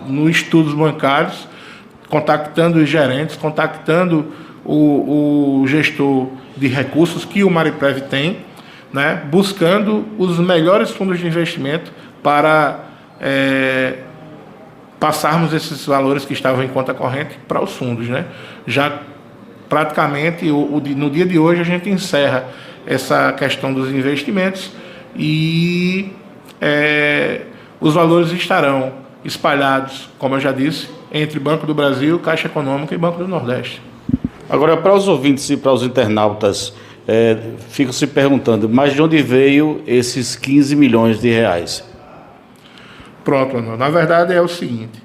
no estudos bancários, contactando os gerentes, contactando o gestor de recursos que o Mariprev tem, né, buscando os melhores fundos de investimento para passarmos esses valores que estavam em conta corrente para os fundos, né? Já praticamente no dia de hoje a gente encerra essa questão dos investimentos e os valores estarão espalhados, como eu já disse, entre Banco do Brasil, Caixa Econômica e Banco do Nordeste. Agora, para os ouvintes e para os internautas, ficam se perguntando, mas de onde veio esses 15 milhões de reais? Pronto, Manuel. Na verdade é o seguinte,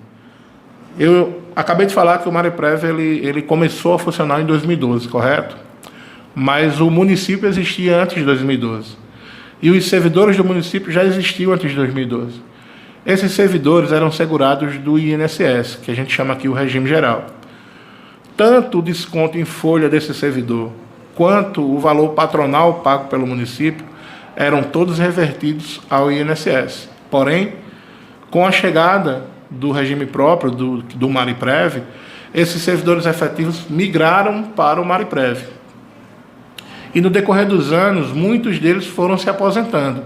eu acabei de falar que o Mariprev ele começou a funcionar em 2012, correto? Mas o município existia antes de 2012. E os servidores do município já existiam antes de 2012. Esses servidores eram segurados do INSS, que a gente chama aqui o regime geral. Tanto o desconto em folha desse servidor, quanto o valor patronal pago pelo município, eram todos revertidos ao INSS. Porém, com a chegada do regime próprio do Mariprev, esses servidores efetivos migraram para o Mariprev. E no decorrer dos anos, muitos deles foram se aposentando,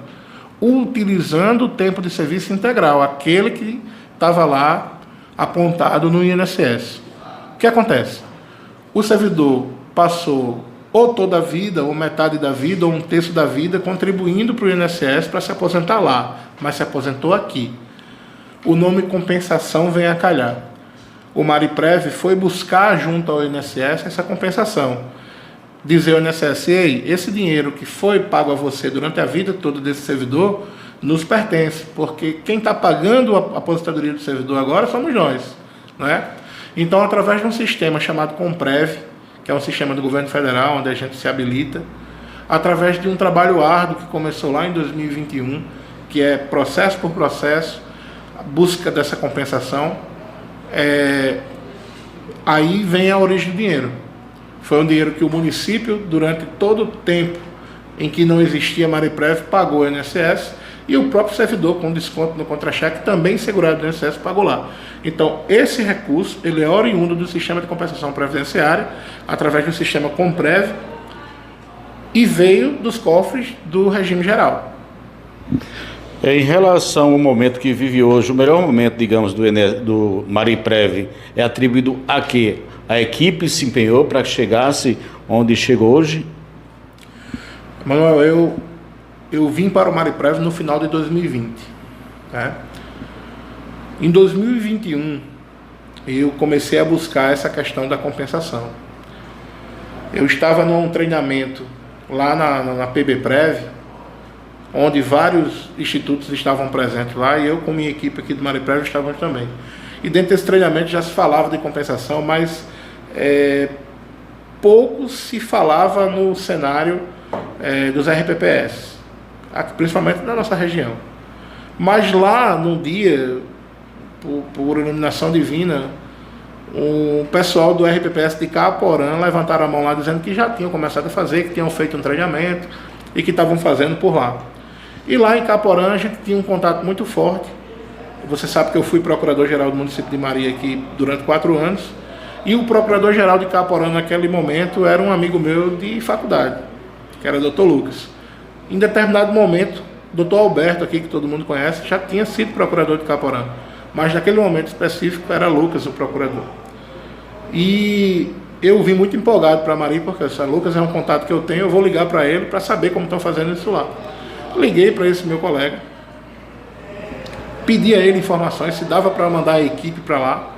utilizando o tempo de serviço integral, aquele que estava lá apontado no INSS. O que acontece? O servidor passou ou toda a vida, ou metade da vida, ou um terço da vida, contribuindo para o INSS para se aposentar lá, mas se aposentou aqui. O nome compensação vem a calhar. O Mariprev foi buscar junto ao INSS essa compensação. Dizer ao INSS, ei, esse dinheiro que foi pago a você durante a vida toda desse servidor, nos pertence, porque quem está pagando a aposentadoria do servidor agora somos nós, não é? Então, através de um sistema chamado Comprev, que é um sistema do governo federal, onde a gente se habilita, através de um trabalho árduo que começou lá em 2021, que é processo por processo, a busca dessa compensação, aí vem a origem do dinheiro. Foi um dinheiro que o município, durante todo o tempo em que não existia Mariprev, pagou o INSS, e o próprio servidor, com desconto no contra-cheque, também segurado do INSS, pagou lá. Então, esse recurso ele é oriundo do sistema de compensação previdenciária, através do sistema Comprev, e veio dos cofres do regime geral. Em relação ao momento que vive hoje, o melhor momento, digamos, do Mariprev é atribuído a quê? A equipe se empenhou para que chegasse onde chegou hoje? Manuel, eu vim para o Mariprev no final de 2020. Né? Em 2021, eu comecei a buscar essa questão da compensação. Eu estava num treinamento lá na PBPrev, onde vários institutos estavam presentes lá, e eu com minha equipe aqui do Mariprev estávamos também. E dentro desse treinamento já se falava de compensação, mas pouco se falava no cenário dos RPPS, principalmente na nossa região. Mas lá, num dia, por iluminação divina, o pessoal do RPPS de Caporã levantaram a mão lá dizendo que já tinham começado a fazer, que tinham feito um treinamento e que estavam fazendo por lá. E lá em Caporã a gente tinha um contato muito forte. Você sabe que eu fui procurador-geral do município de Maria aqui durante 4 anos, e o procurador-geral de Caporã naquele momento era um amigo meu de faculdade, que era o Dr. Lucas. Em determinado momento, o Dr. Alberto aqui, que todo mundo conhece, já tinha sido procurador de Caporã, mas naquele momento específico era Lucas o procurador. E eu vim muito empolgado para Maria, porque se Lucas é um contato que eu tenho, eu vou ligar para ele para saber como estão fazendo isso lá. Liguei para esse meu colega, pedi a ele informações, se dava para mandar a equipe para lá,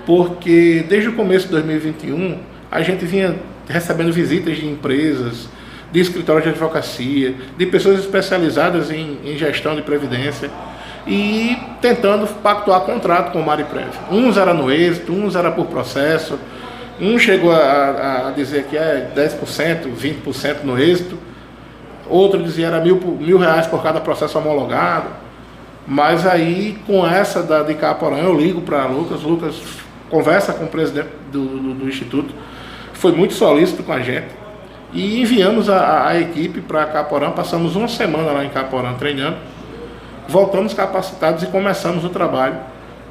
porque desde o começo de 2021 a gente vinha recebendo visitas de empresas, de escritórios de advocacia, de pessoas especializadas em gestão de previdência, e tentando pactuar contrato com o Mariprev. Uns era no êxito, uns era por processo, um chegou a dizer que é 10%, 20% no êxito, outro dizia era R$1.000 por cada processo homologado. Mas aí, com essa de Caporã, eu ligo para Lucas conversa com o presidente do Instituto, foi muito solícito com a gente, e enviamos a equipe para Caporã. Passamos uma semana lá em Caporã treinando, voltamos capacitados e começamos o trabalho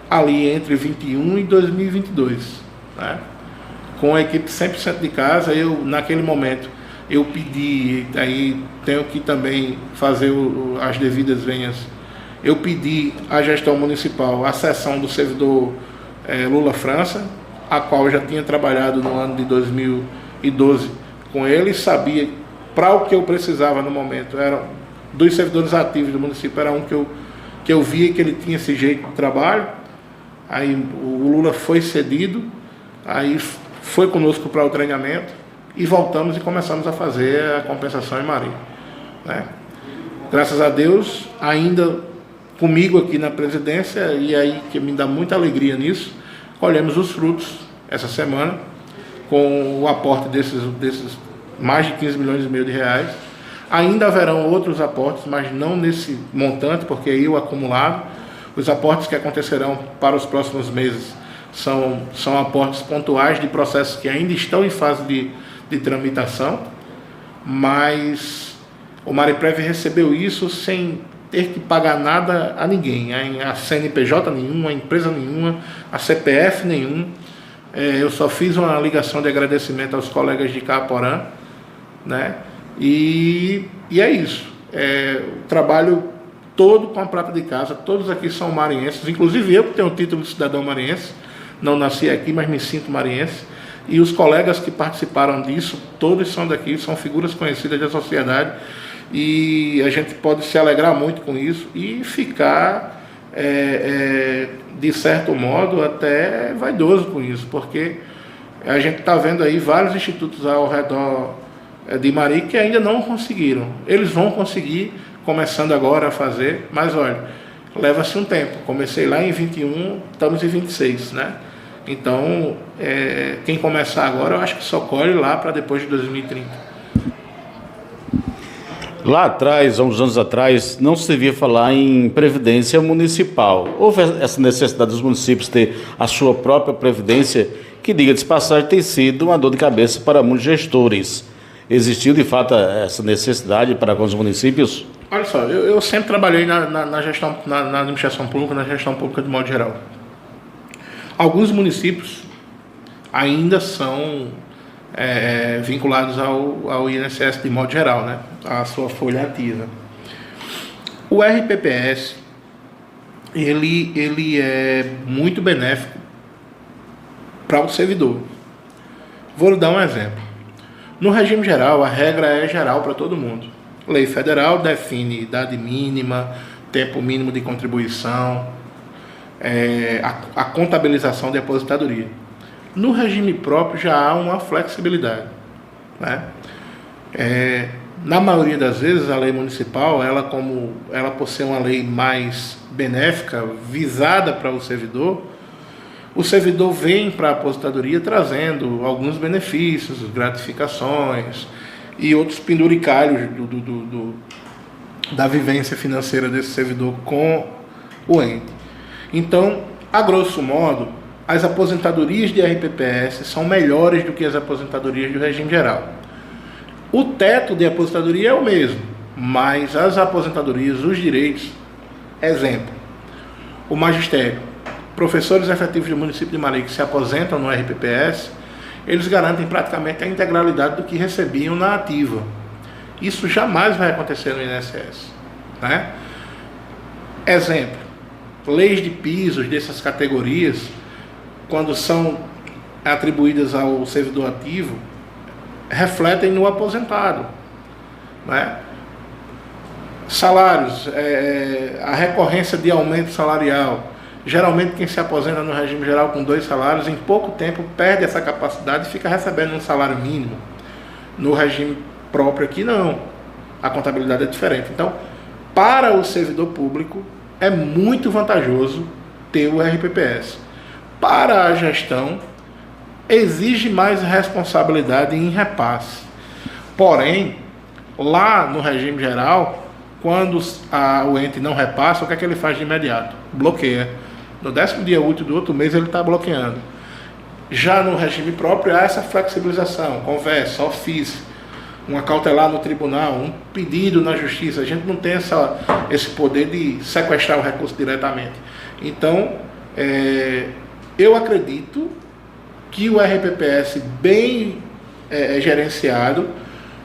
ali entre 21 e 2022, né? Com a equipe 100% de casa. Eu, naquele momento, eu pedi, aí tenho que também fazer as devidas venhas, eu pedi à gestão municipal a cessão do servidor Lula França, a qual eu já tinha trabalhado no ano de 2012 com ele, sabia para o que eu precisava no momento. Eram dos servidores ativos do município, era um que eu via que ele tinha esse jeito de trabalho. Aí o Lula foi cedido, aí foi conosco para o treinamento e voltamos e começamos a fazer a compensação em Marim, né? Graças a Deus, ainda comigo aqui na presidência, e aí que me dá muita alegria nisso, colhemos os frutos essa semana, com o aporte desses mais de 15 milhões e meio de reais. Ainda haverão outros aportes, mas não nesse montante, porque aí o acumulado, os aportes que acontecerão para os próximos meses são aportes pontuais de processos que ainda estão em fase de tramitação, mas o Mariprev recebeu isso sem ter que pagar nada a ninguém, a CNPJ nenhuma, a empresa nenhuma, a CPF nenhum. Eu só fiz uma ligação de agradecimento aos colegas de Caaporã, né? E é isso. O trabalho todo com a prata de casa, todos aqui são marienses, inclusive eu que tenho o título de cidadão mariense, não nasci aqui, mas me sinto mariense. E os colegas que participaram disso, todos são daqui, são figuras conhecidas da sociedade, e a gente pode se alegrar muito com isso e ficar, de certo modo, até vaidoso com isso, porque a gente está vendo aí vários institutos ao redor de Mari que ainda não conseguiram. Eles vão conseguir, começando agora a fazer, mas olha, leva-se um tempo. Comecei lá em 21, estamos em 26, né? Então, quem começar agora, eu acho que só colhe lá para depois de 2030. Lá atrás, há uns anos atrás, não se devia falar em previdência municipal. Houve essa necessidade dos municípios ter a sua própria previdência, que, diga-se de passagem, tem sido uma dor de cabeça para muitos gestores. Existiu, de fato, essa necessidade para alguns municípios? Olha só, eu sempre trabalhei na gestão, na administração pública, na gestão pública de modo geral. Alguns municípios ainda são vinculados ao INSS de modo geral, né? A sua folha ativa. O RPPS, ele é muito benéfico para o servidor. Vou lhe dar um exemplo. No regime geral, a regra é geral para todo mundo. Lei federal define idade mínima, tempo mínimo de contribuição, a contabilização de aposentadoria. No regime próprio já há uma flexibilidade, né? Na maioria das vezes, a lei municipal, ela por ser uma lei mais benéfica, visada para o servidor vem para a aposentadoria trazendo alguns benefícios, gratificações e outros penduricalhos da vivência financeira desse servidor com o ente. Então, a grosso modo, as aposentadorias de RPPS são melhores do que as aposentadorias do regime geral. O teto de aposentadoria é o mesmo, mas as aposentadorias, os direitos, exemplo, o magistério, professores efetivos do município de Mari que se aposentam no RPPS, eles garantem praticamente a integralidade do que recebiam na ativa. Isso jamais vai acontecer no INSS, né? Exemplo, leis de pisos dessas categorias, quando são atribuídas ao servidor ativo, refletem no aposentado, né? Salários, a recorrência de aumento salarial. Geralmente quem se aposenta no regime geral com 2 salários, em pouco tempo perde essa capacidade e fica recebendo um salário mínimo. No regime próprio aqui não, a contabilidade é diferente. Então, para o servidor público é muito vantajoso ter o RPPS. Para a gestão, exige mais responsabilidade em repasse. Porém, lá no regime geral, quando o ente não repassa, o que é que ele faz de imediato? Bloqueia. No 10º dia útil do outro mês ele está bloqueando. Já no regime próprio há essa flexibilização, conversa, ofício, uma cautelar no tribunal, um pedido na justiça. A gente não tem esse poder de sequestrar o recurso diretamente. Então, Eu acredito que o RPPS bem gerenciado,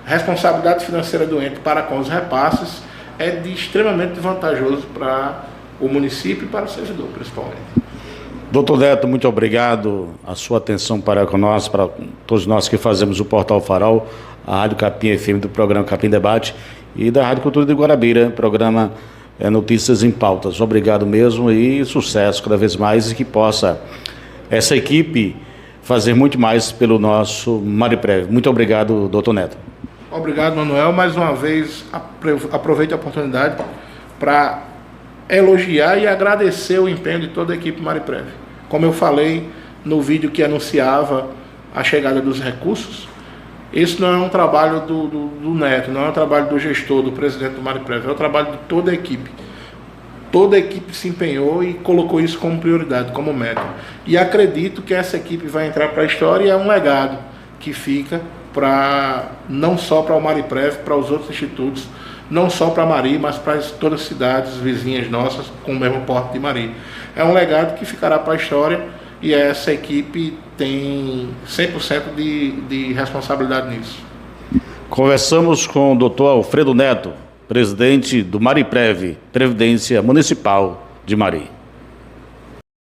responsabilidade financeira do ente para com os repasses, é extremamente vantajoso para o município e para o servidor, principalmente. Doutor Neto, muito obrigado. A sua atenção para nós, para todos nós que fazemos o Portal Farol, a Rádio Capim FM do programa Capim Debate e da Rádio Cultura de Guarabira, programa Notícias em Pautas. Obrigado mesmo e sucesso cada vez mais e que possa essa equipe fazer muito mais pelo nosso Mariprev. Muito obrigado, doutor Neto. Obrigado, Manuel. Mais uma vez, aproveito a oportunidade para elogiar e agradecer o empenho de toda a equipe Mariprev. Como eu falei no vídeo que anunciava a chegada dos recursos, esse não é um trabalho do Neto, não é um trabalho do gestor, do presidente do Mariprev, é um trabalho de toda a equipe. Toda a equipe se empenhou e colocou isso como prioridade, como meta. E acredito que essa equipe vai entrar para a história e é um legado que fica não só para o Mariprev, para os outros institutos, não só para Mari, mas para todas as cidades vizinhas nossas com o mesmo porte de Mari. É um legado que ficará para a história e essa equipe tem 100% de responsabilidade nisso. Conversamos com o doutor Alfredo Neto, presidente do Mariprev, Previdência Municipal de Mari.